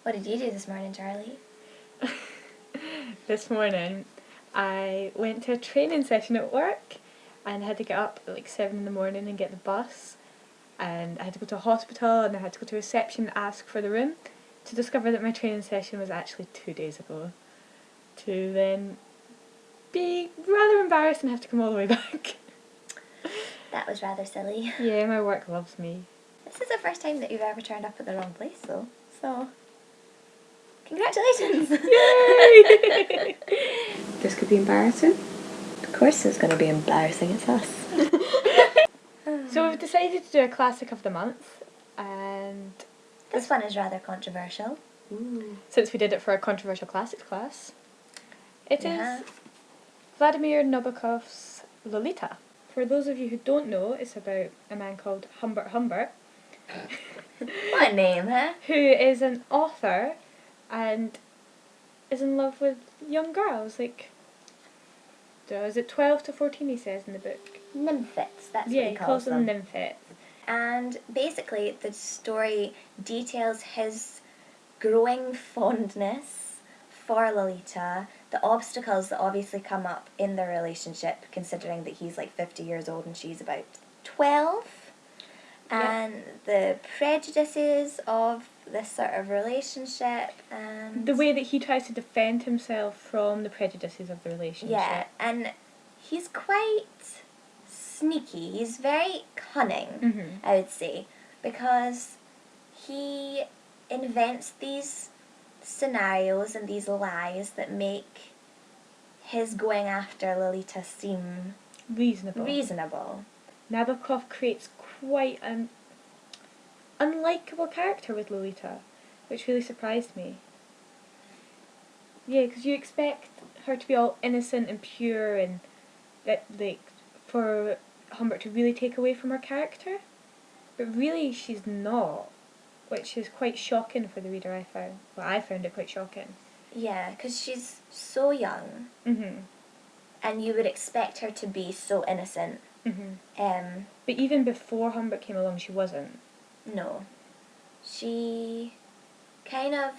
What did you do this morning, Charlie? This morning I went to a training session at work and I had to get up at like 7 in the morning and get the bus, and I had to go to a hospital and I had to go to reception and ask for the room, to discover that my training session was actually 2 days ago, to then be rather embarrassed and have to come all the way back. That was rather silly. Yeah, my work loves me. This is the first time that you've ever turned up at the wrong place, though. So, congratulations! Yay! This could be embarrassing. Of course it's going to be embarrassing, it's us. So we've decided to do a classic of the month, and This one is rather controversial. ooh, since we did it for a controversial classics class, it Yeah. is Vladimir Nabokov's Lolita. For those of you who don't know, it's about a man called Humbert Humbert, What a name, huh? who is an author and is in love with young girls, like, is it 12 to 14 he says in the book? Nymphets, that's Yeah, what he calls them nymphets. And basically, the story details his growing fondness for Lolita, the obstacles that obviously come up in their relationship, considering that he's like 50 years old and she's about 12, and the prejudices of this sort of relationship, and The way that he tries to defend himself from the prejudices of the relationship. yeah, and he's quite sneaky. He's very cunning, I would say, because he invents these scenarios and these lies that make his going after Lolita seem Reasonable. Nabokov creates quite an unlikable character with Lolita, which really surprised me. Yeah, because you expect her to be all innocent and pure, and that, like, for Humbert to really take away from her character, but really she's not, which is quite shocking for the reader. I found it quite shocking. Yeah, because she's so young, Mhm. and you would expect her to be so innocent. Mhm. But even before Humbert came along, she wasn't. No. She kind of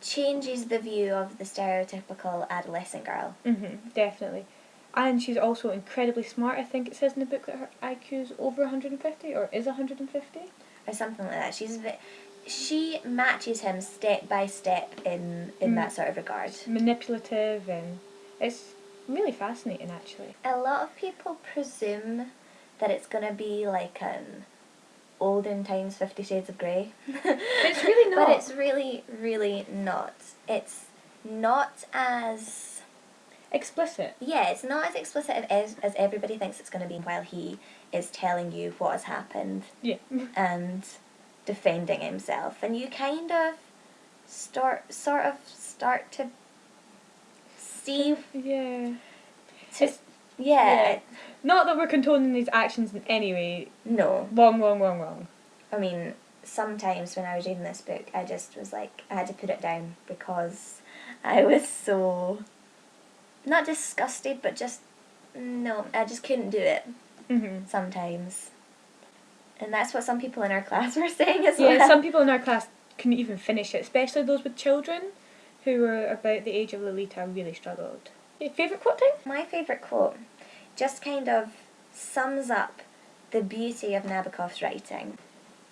changes the view of the stereotypical adolescent girl. Definitely. And she's also incredibly smart. I think it says in the book that her IQ is over 150, or is 150. Or something like that. She matches him step by step in that sort of regard. Manipulative, and it's really fascinating, actually. A lot of people presume that it's going to be like an olden times 50 Shades of Grey. It's really not. But it's really, really not. It's not as explicit. Yeah, it's not as explicit as everybody thinks it's going to be while he is telling you what has happened. Yeah. And defending himself. And you kind of start to see... Yeah. Yeah. Not that we're condoning these actions in any way. No. Wrong. I mean, sometimes when I was reading this book, I just was like, I had to put it down because I was so... not disgusted, but just... no, I just couldn't do it. Sometimes. And that's what some people in our class were saying as well. Yeah, some people in our class couldn't even finish it, especially those with children who were about the age of Lolita really struggled. Your favourite quote time? My favourite quote just kind of sums up the beauty of Nabokov's writing.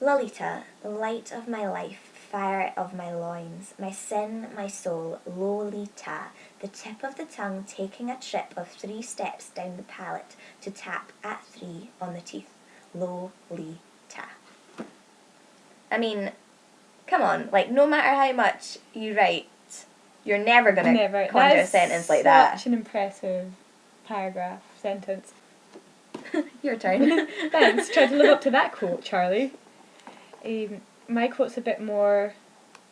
Lolita, light of my life, fire of my loins, my sin, my soul, Lolita, the tip of the tongue taking a trip of 3 steps down the palate to tap at 3 on the teeth. Lolita. I mean, come on, like, no matter how much you write, you're never going to conjure a sentence like that. Such an impressive sentence. Your turn. Thanks. Try to live up to that quote, Charlie. My quote's a bit more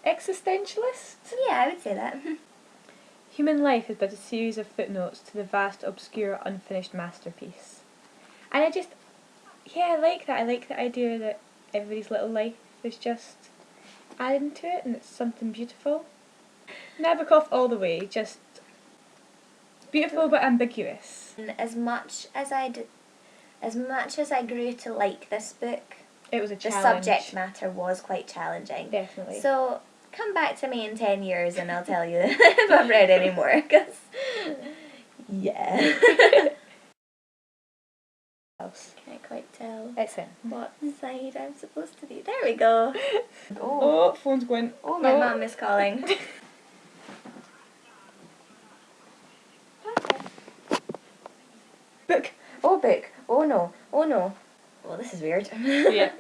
existentialist. Yeah, I would say that. Human life is but a series of footnotes to the vast, obscure, unfinished masterpiece. And I like that. I like the idea that everybody's little life is just adding to it, and it's something beautiful. Nabokov all the way, just beautiful but ambiguous. As much as I grew to like this book, It was a the challenge. subject matter was quite challenging. Definitely. So come back to me in 10 years and I'll tell you if I've read any more, because, yeah. Can't quite tell Excellent. what side I'm supposed to be. There we go. Oh, phone's going. Oh, my mum is calling. Book. Oh, book. Oh, no. Oh, no. Oh, this is weird. Yeah.